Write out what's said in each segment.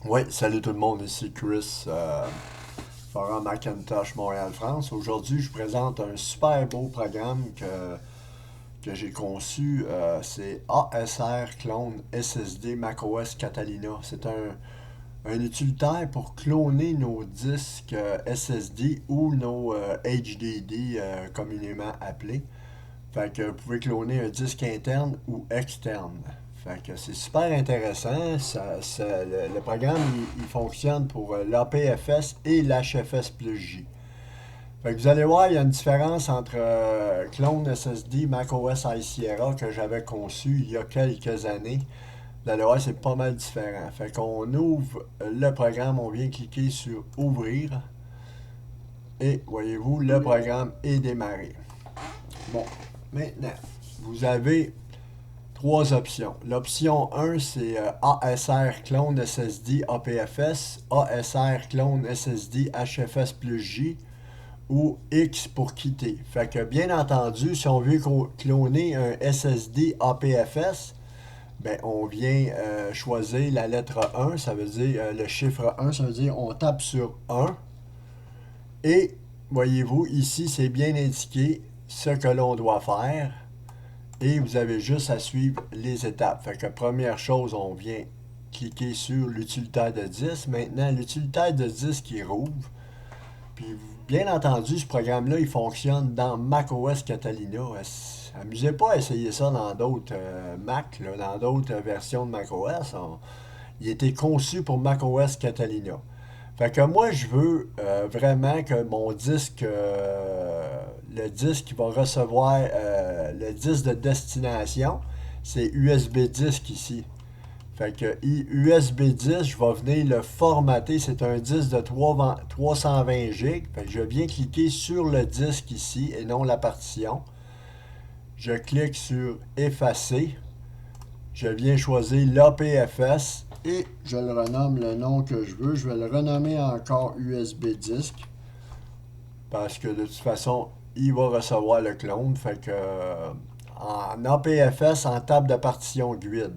Oui, salut tout le monde, ici Chris, Forum Macintosh Montréal-France. Aujourd'hui, je vous présente un super beau programme que j'ai conçu. C'est ASR Clone SSD macOS Catalina. C'est un utilitaire pour cloner nos disques SSD ou nos HDD communément appelés. Fait que vous pouvez cloner un disque interne ou externe. Fait que c'est super intéressant. Le programme, il fonctionne pour l'APFS et l'HFS plus J. Fait que vous allez voir, il y a une différence entre clone SSD macOS High Sierra que j'avais conçu il y a quelques années. Vous allez voir, c'est pas mal différent. Fait qu'on ouvre le programme, on vient cliquer sur Ouvrir. Et voyez-vous, le programme est démarré. Bon, maintenant, vous avez trois options. L'option 1, c'est ASR clone SSD APFS, ASR clone SSD HFS plus J ou X pour quitter. Fait que bien entendu, si on veut cloner un SSD APFS, ben, on vient choisir la lettre 1, ça veut dire le chiffre 1, ça veut dire on tape sur 1 et voyez-vous, ici c'est bien indiqué ce que l'on doit faire. Et vous avez juste à suivre les étapes. Fait que première chose, on vient cliquer sur l'utilitaire de disque. Maintenant, l'utilitaire de disque qui rouvre. Puis, bien entendu, ce programme-là, il fonctionne dans macOS Catalina. Amusez pas à essayer ça dans d'autres Mac, là, dans d'autres versions de macOS. Il a été conçu pour macOS Catalina. Fait que moi, je veux vraiment que mon disque, le disque qui va recevoir le disque de destination, c'est USB disque ici. Fait que USB disque, je vais venir le formater. C'est un disque de 320 GB. Fait que je viens cliquer sur le disque ici et non la partition. Je clique sur effacer. Je viens choisir l'APFS et je le renomme le nom que je veux. Je vais le renommer encore USB Disk parce que de toute façon, il va recevoir le clone. Fait que en APFS, en table de partition GUID.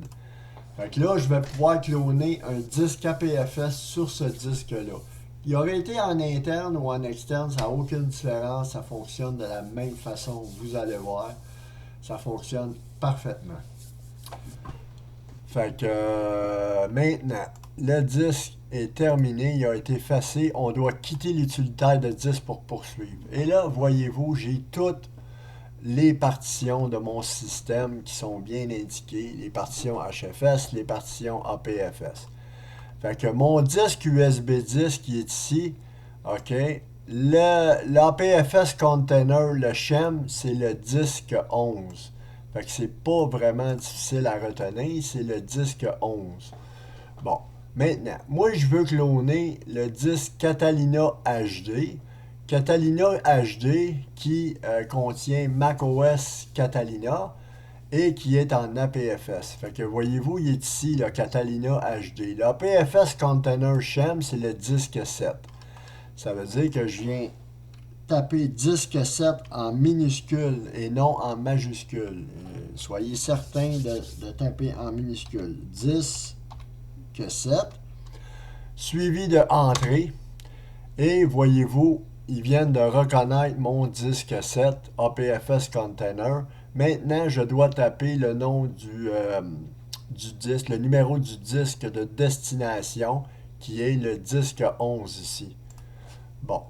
Fait que là, je vais pouvoir cloner un disque APFS sur ce disque-là. Il aurait été en interne ou en externe, ça n'a aucune différence. Ça fonctionne de la même façon. Vous allez voir. Ça fonctionne parfaitement. Fait que maintenant, le disque est terminé, il a été effacé, on doit quitter l'utilitaire de disque pour poursuivre. Et là, voyez-vous, j'ai toutes les partitions de mon système qui sont bien indiquées, les partitions HFS, les partitions APFS. Fait que mon disque USB disque qui est ici, OK, l'APFS container, le SHEM, c'est le disque 11. Fait que c'est pas vraiment difficile à retenir, c'est le disque 11. Bon, maintenant, moi je veux cloner le disque Catalina HD. Catalina HD qui contient macOS Catalina et qui est en APFS. Fait que voyez-vous, il est ici, le Catalina HD. L'APFS Container SHEM, c'est le disque 7. Ça veut dire que je viens taper disque 7 en minuscule et non en majuscule. Soyez certain de taper en minuscule. Disque 7, suivi de entrée. Et voyez-vous, ils viennent de reconnaître mon disque 7 APFS Container. Maintenant, je dois taper le nom du disque, le numéro du disque de destination, qui est le disque 11 ici. Bon,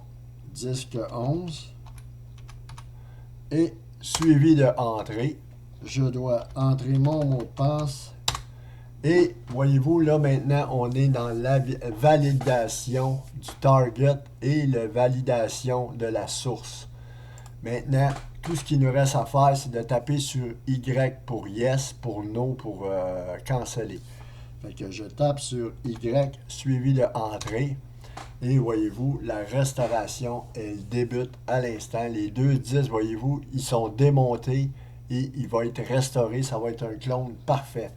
disque 11 et suivi de entrée. Je dois entrer mon mot de passe. Et voyez-vous, là maintenant, on est dans la validation du target et la validation de la source. Maintenant, tout ce qu'il nous reste à faire, c'est de taper sur Y pour yes, pour no, pour canceller. Fait que je tape sur Y suivi de entrée. Et voyez-vous, la restauration, elle débute à l'instant. Les deux disques, voyez-vous, ils sont démontés et il va être restauré. Ça va être un clone parfait.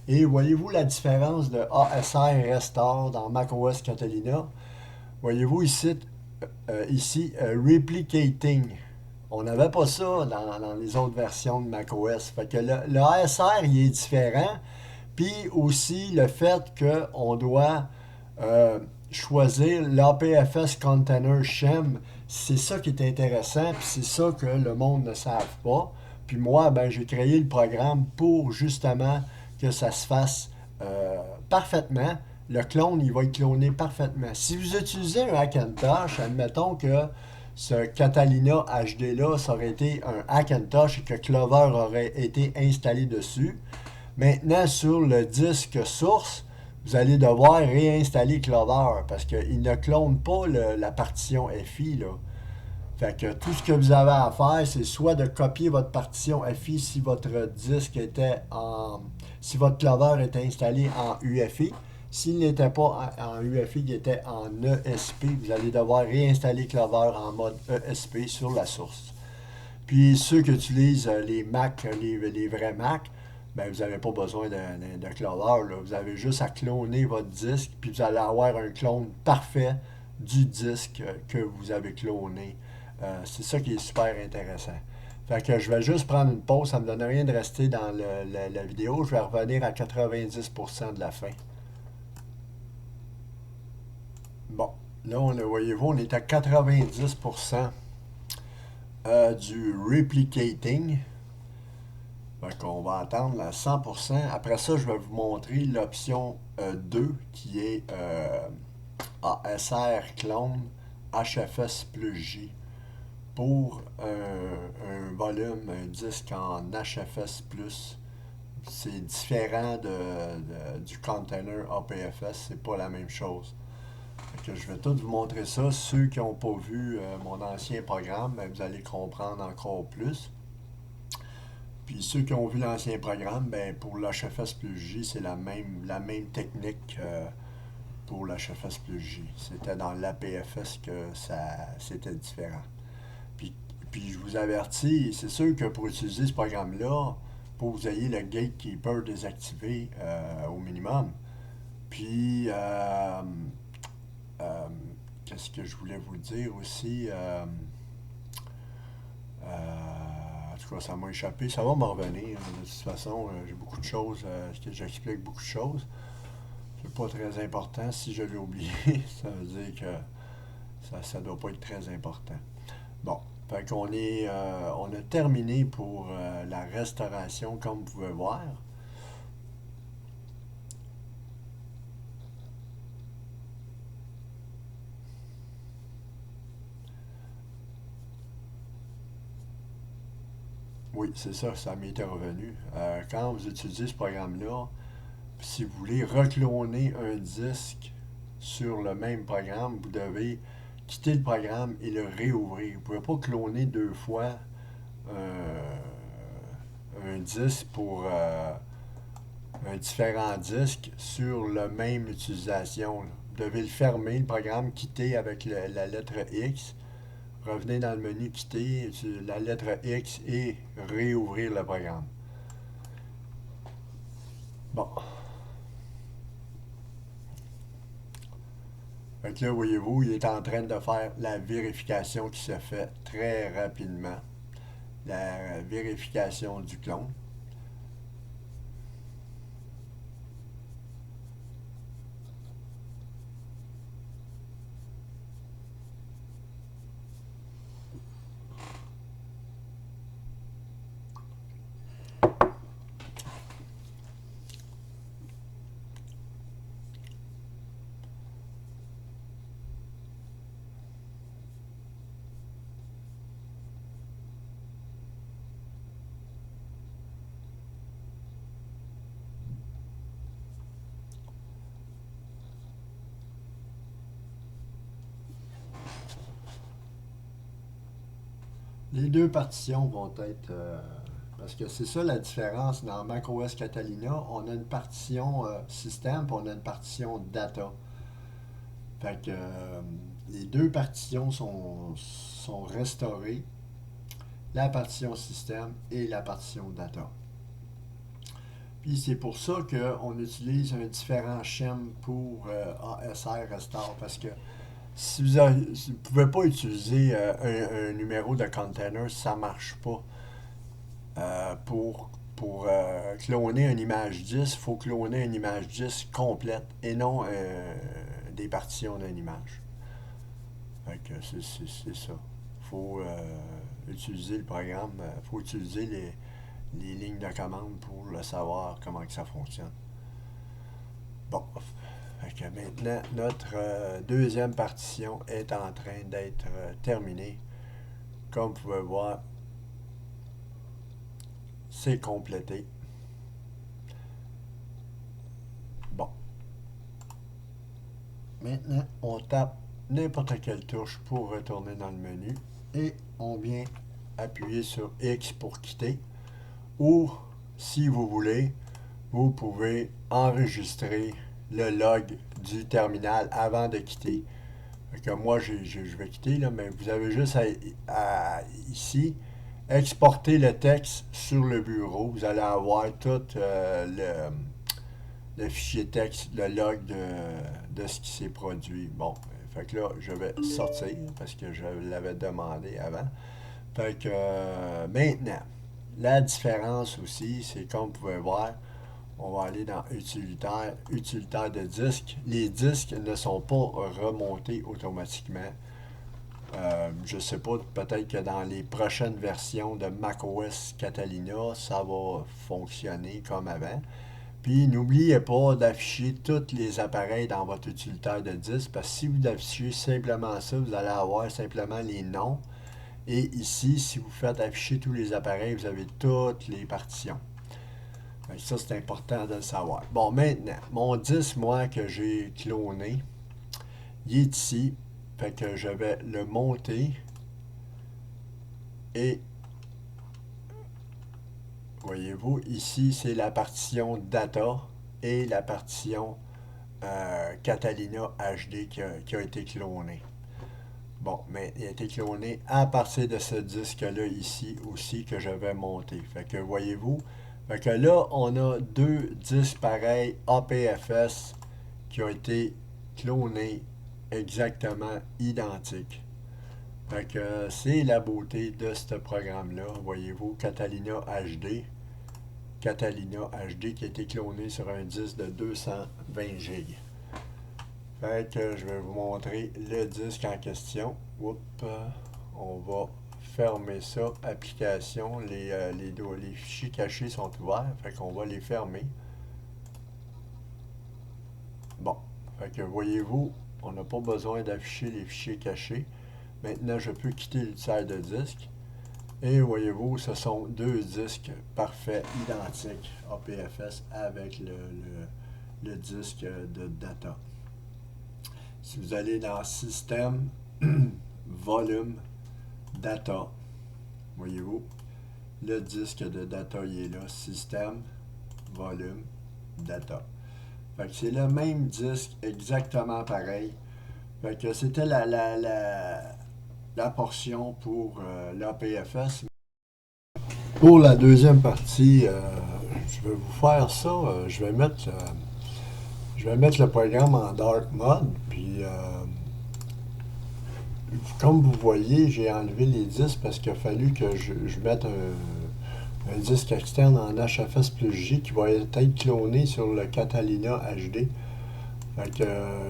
Et voyez-vous la différence de ASR Restore dans macOS Catalina? Voyez-vous ici, Replicating. On n'avait pas ça dans les autres versions de macOS. Fait que le ASR, il est différent. Puis aussi le fait qu'on doit euh, choisir l'APFS Container Shem. C'est ça qui est intéressant, puis c'est ça que le monde ne savent pas. Puis moi, ben, j'ai créé le programme pour justement que ça se fasse parfaitement. Le clone, il va être cloné parfaitement. Si vous utilisez un Hackintosh, admettons que ce Catalina HD-là, ça aurait été un Hackintosh et que Clover aurait été installé dessus. Maintenant, sur le disque source, vous allez devoir réinstaller Clover parce qu'il ne clone pas la partition FI, là. Fait que tout ce que vous avez à faire, c'est soit de copier votre partition FI si votre disque était en. Si votre Clover était installé en UFI. S'il n'était pas en UFI, il était en ESP, vous allez devoir réinstaller Clover en mode ESP sur la source. Puis ceux qui utilisent les Mac, les vrais Mac, ben, vous n'avez pas besoin de Clover, là. Vous avez juste à cloner votre disque, puis vous allez avoir un clone parfait du disque que vous avez cloné. C'est ça qui est super intéressant. Fait que je vais juste prendre une pause, ça ne me donne rien de rester dans la vidéo. Je vais revenir à 90% de la fin. Bon, là, voyez-vous, on est à 90% du replicating. Fait qu'on va attendre à 100%. Après ça, je vais vous montrer l'option 2 qui est ASR clone HFS plus J pour un volume, un disque en HFS plus. C'est différent du container APFS, c'est pas la même chose. Fait que je vais tout vous montrer ça. Ceux qui n'ont pas vu mon ancien programme, ben, vous allez comprendre encore plus. Puis ceux qui ont vu l'ancien programme, ben, pour l'HFS plus J, c'est la même technique pour l'HFS plus J. C'était dans l'APFS que c'était différent. Puis, puis je vous avertis, c'est sûr que pour utiliser ce programme-là, il faut que vous ayez le gatekeeper désactivé au minimum. Puis, qu'est-ce que je voulais vous dire aussi? En tout cas, ça m'a échappé. Ça va me revenir. De toute façon, j'ai beaucoup de choses. J'explique beaucoup de choses. C'est pas très important. Si je l'ai oublié, ça veut dire que ça doit pas être très important. Bon. Fait qu'on on a terminé pour la restauration, comme vous pouvez voir. Oui, c'est ça, ça m'était revenu. Quand vous utilisez ce programme-là, si vous voulez recloner un disque sur le même programme, vous devez quitter le programme et le réouvrir. Vous ne pouvez pas cloner deux fois euh, un disque pour un différent disque sur la même utilisation, là. Vous devez le fermer, le programme, quitter avec la lettre X, revenez dans le menu quitter, la lettre X et réouvrir le programme. Bon. Fait que là, voyez-vous, il est en train de faire la vérification qui se fait très rapidement. La vérification du clone. Les deux partitions vont être... parce que c'est ça la différence dans macOS Catalina. On a une partition système et on a une partition data. Fait que les deux partitions sont restaurées. La partition système et la partition data. Puis c'est pour ça qu'on utilise un différent schème pour ASR Restore. Parce que si vous ne pouvez pas utiliser un numéro de container, ça ne marche pas pour cloner une image 10, il faut cloner une image 10 complète et non des partitions d'une image. Fait que c'est ça. Il faut utiliser le programme, il faut utiliser les lignes de commande pour le savoir comment que ça fonctionne. Bon, fait que maintenant, notre deuxième partition est en train d'être terminée. Comme vous pouvez voir, c'est complété. Bon. Maintenant, on tape n'importe quelle touche pour retourner dans le menu et on vient appuyer sur X pour quitter. Ou, si vous voulez, vous pouvez enregistrer le log du terminal avant de quitter. Fait que moi, je vais quitter, là, mais vous avez juste ici, exporter le texte sur le bureau. Vous allez avoir tout le fichier texte, le log de ce qui s'est produit. Bon, fait que là, je vais sortir parce que je l'avais demandé avant. Fait que maintenant, la différence aussi, c'est comme vous pouvez voir, on va aller dans utilitaire, utilitaire de disque. Les disques ne sont pas remontés automatiquement. Je ne sais pas, peut-être que dans les prochaines versions de macOS Catalina, ça va fonctionner comme avant. Puis n'oubliez pas d'afficher tous les appareils dans votre utilitaire de disque, parce que si vous affichez simplement ça, vous allez avoir simplement les noms. Et ici, si vous faites afficher tous les appareils, vous avez toutes les partitions. Ça, c'est important de le savoir. Bon, maintenant, mon disque, moi, que j'ai cloné, il est ici. Fait que je vais le monter. Et, voyez-vous, ici, c'est la partition Data et la partition Catalina HD qui a été clonée. Bon, mais il a été cloné à partir de ce disque-là ici aussi que je vais monter. Fait que, voyez-vous, fait que là, on a deux disques pareils APFS qui ont été clonés exactement identiques. Fait que c'est la beauté de ce programme-là. Voyez-vous, Catalina HD. Catalina HD qui a été cloné sur un disque de 220 GB. Fait que je vais vous montrer le disque en question. Oups, on va fermer ça. Application, les fichiers cachés sont ouverts. Fait qu'on va les fermer. Bon, fait que voyez-vous, on n'a pas besoin d'afficher les fichiers cachés. Maintenant, je peux quitter l'utilitaire de disque. Et voyez-vous, ce sont deux disques parfaits, identiques, APFS, avec le disque de data. Si vous allez dans Système, Volume, Data, voyez-vous, le disque de data, il est là, Système, Volume, Data. Fait que c'est le même disque, exactement pareil. Fait que c'était la portion pour l'APFS. Pour la deuxième partie, je vais vous faire ça. Je vais mettre le programme en dark mode. Puis, comme vous voyez, j'ai enlevé les disques parce qu'il a fallu que je mette un disque externe en HFS plus J qui va être cloné sur le Catalina HD. Fait que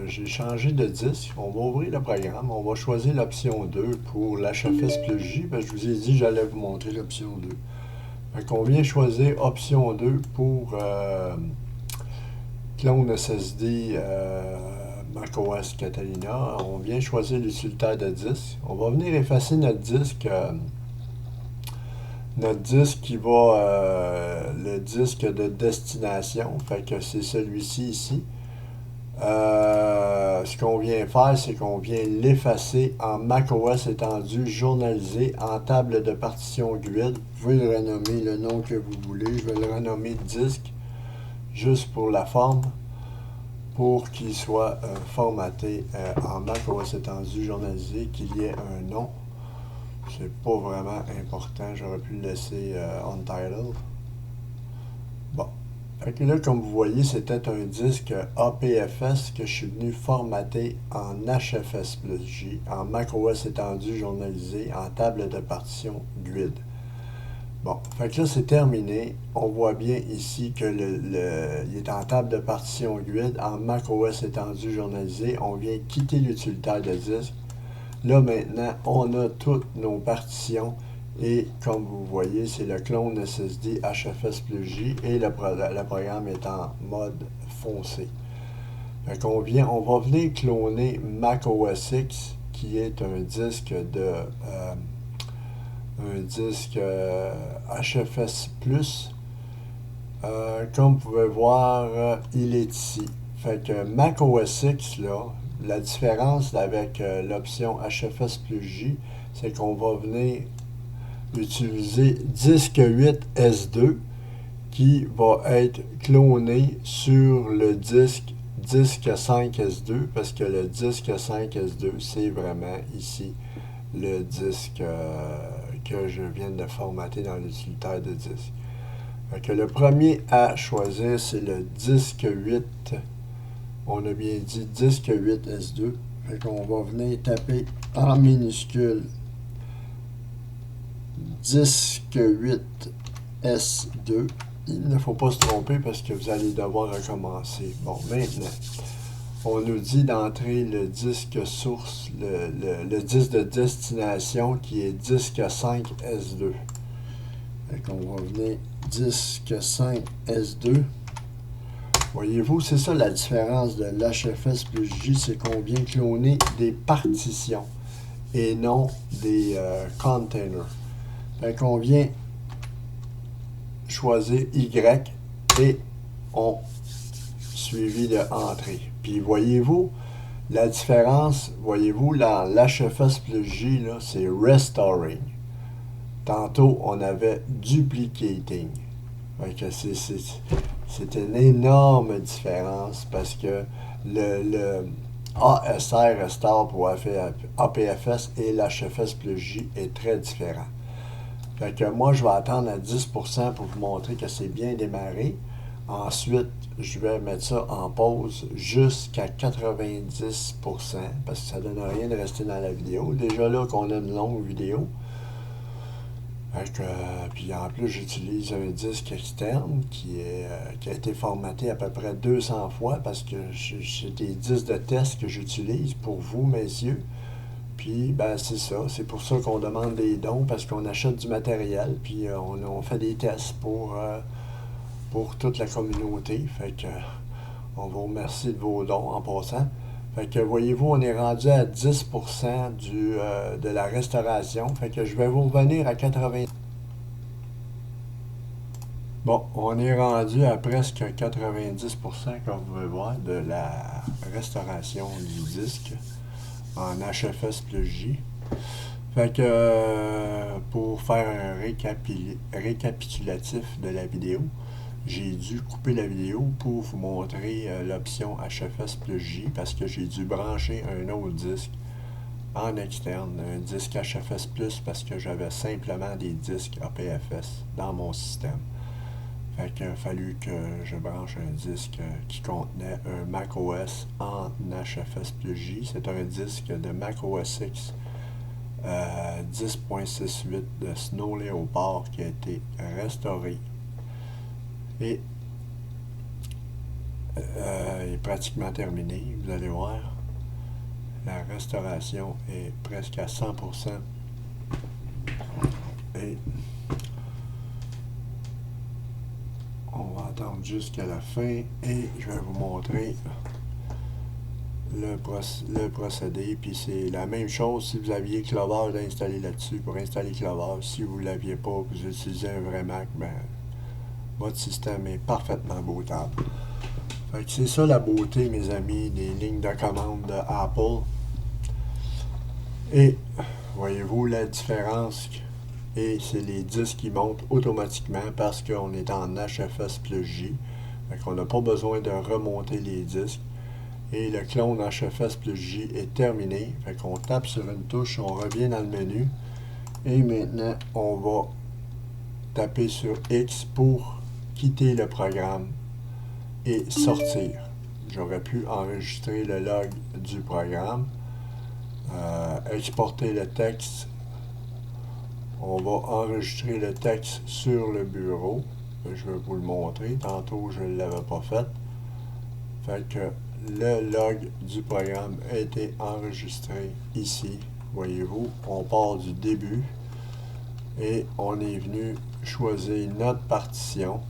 j'ai changé de disque. On va ouvrir le programme. On va choisir l'option 2 pour l'HFS plus J. Je vous ai dit que j'allais vous montrer l'option 2. Fait qu'on vient choisir option 2 pour clone SSD macOS Catalina. On vient choisir l'utilitaire de disque. On va venir effacer notre disque. Notre disque qui va le disque de destination. Fait que c'est celui-ci ici. Ce qu'on vient faire, c'est qu'on vient l'effacer en macOS étendu, journalisé, en table de partition GUID. Vous pouvez le renommer le nom que vous voulez. Je vais le renommer disque, juste pour la forme, pour qu'il soit formaté en macOS étendu, journalisé, qu'il y ait un nom. C'est pas vraiment important, j'aurais pu le laisser untitled. Bon. Fait que là, comme vous voyez, c'était un disque APFS que je suis venu formater en HFS plus J, en macOS étendu, journalisé, en table de partition GUID. Bon, fait que là, c'est terminé. On voit bien ici que il est en table de partition GUID, en macOS étendu journalisé. On vient quitter l'utilitaire de disque. Là, maintenant, on a toutes nos partitions. Et comme vous voyez, c'est le clone SSD HFS plus J et le programme est en mode foncé. Fait qu'on on va venir cloner macOS X, qui est un disque HFS+. Comme vous pouvez voir, il est ici. Fait que macOS X, là, la différence avec l'option HFS plus J, c'est qu'on va venir utiliser disque 8 S2 qui va être cloné sur le disque 5 S2 parce que le disque 5 S2 c'est vraiment ici le disque que je viens de formater dans l'utilitaire de disque. Que le premier à choisir c'est le disque 8, on a bien dit disque 8 S2, fait qu'on va venir taper en minuscule disque 8 S2. Il ne faut pas se tromper parce que vous allez devoir recommencer. Bon, maintenant, on nous dit d'entrer le disque source, le disque de destination qui est disque 5 S2. Donc, on va venir disque 5 S2. Voyez-vous, c'est ça la différence de l'HFS plus J, c'est qu'on vient cloner des partitions et non des containers. Fait qu'on vient choisir Y et on suivi de entrée. Puis voyez-vous la différence, voyez-vous l'HFS plus J, là, c'est restoring. Tantôt, on avait duplicating. Fait que c'est une énorme différence parce que le ASR restore pour APFS et l'HFS plus J est très différent. Fait que moi, je vais attendre à 10% pour vous montrer que c'est bien démarré. Ensuite, je vais mettre ça en pause jusqu'à 90% parce que ça ne donne rien de rester dans la vidéo. Déjà là qu'on a une longue vidéo. Puis en plus, j'utilise un disque externe qui a été formaté à peu près 200 fois parce que j'ai des disques de test que j'utilise pour vous, messieurs. Puis, ben, c'est ça. C'est pour ça qu'on demande des dons, parce qu'on achète du matériel, puis on fait des tests pour toute la communauté. Fait que, on vous remercie de vos dons en passant. Fait que, voyez-vous, on est rendu à 10% de la restauration. Fait que je vais vous revenir à 80. Bon, on est rendu à presque 90%, comme vous pouvez voir, de la restauration du disque en HFS plus J. Fait que pour faire un récapitulatif de la vidéo, j'ai dû couper la vidéo pour vous montrer l'option HFS plus J parce que j'ai dû brancher un autre disque en externe, un disque HFS plus parce que j'avais simplement des disques APFS dans mon système. Fait qu'il a fallu que je branche un disque qui contenait un macOS en HFS plus J. C'est un disque de macOS X 10.68 de Snow Leopard qui a été restauré et est pratiquement terminé. Vous allez voir, la restauration est presque à 100%. Et on va attendre jusqu'à la fin et je vais vous montrer le procédé. Puis c'est la même chose si vous aviez Clover d'installer là-dessus. Pour installer Clover, si vous ne l'aviez pas, vous utilisez un vrai Mac, ben, votre système est parfaitement bootable. Fait que c'est ça la beauté, mes amis, des lignes de commande de Apple. Et voyez-vous la différence? Et c'est les disques qui montent automatiquement parce qu'on est en HFS plus J. Fait qu'on n'a pas besoin de remonter les disques. Et le clone HFS plus J est terminé. Fait qu'on tape sur une touche, on revient dans le menu. Et maintenant, on va taper sur X pour quitter le programme et sortir. J'aurais pu enregistrer le log du programme, exporter le texte on va enregistrer le texte sur le bureau. Je vais vous le montrer. Tantôt, je ne l'avais pas fait. Fait que le log du programme a été enregistré ici. Voyez-vous, on part du début et on est venu choisir notre partition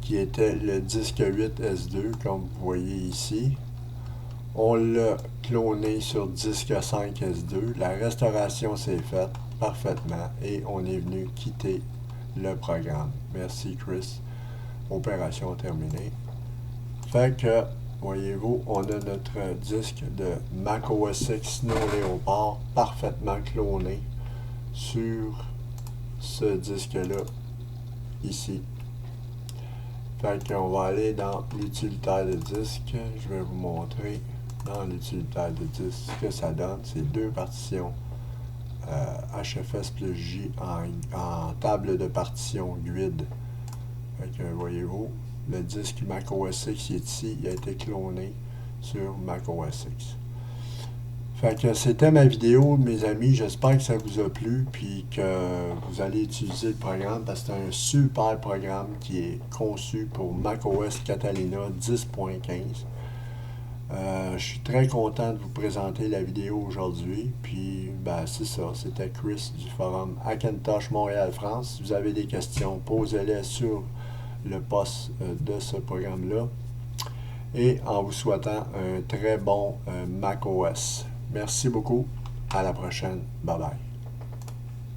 qui était le disque 8S2 comme vous voyez ici. On l'a cloné sur disque 5S2. La restauration s'est faite parfaitement et on est venu quitter le programme. Merci Chris. Opération terminée. Fait que, voyez-vous, on a notre disque de macOS X Snow Leopard parfaitement cloné sur ce disque-là, ici. Fait qu'on va aller dans l'utilitaire de disque. Je vais vous montrer dans l'utilitaire de disque ce que ça donne. C'est deux partitions HFS plus J en table de partition GUID. Fait que voyez-vous, le disque macOS X qui est ici, il a été cloné sur macOS X. Fait que c'était ma vidéo, mes amis. J'espère que ça vous a plu, puis que vous allez utiliser le programme, parce que c'est un super programme qui est conçu pour macOS Catalina 10.15. Je suis très content de vous présenter la vidéo aujourd'hui. Puis, ben, c'est ça. C'était Chris du forum Hackintosh Montréal-France. Si vous avez des questions, posez-les sur le post de ce programme-là. Et en vous souhaitant un très bon macOS. Merci beaucoup. À la prochaine. Bye bye.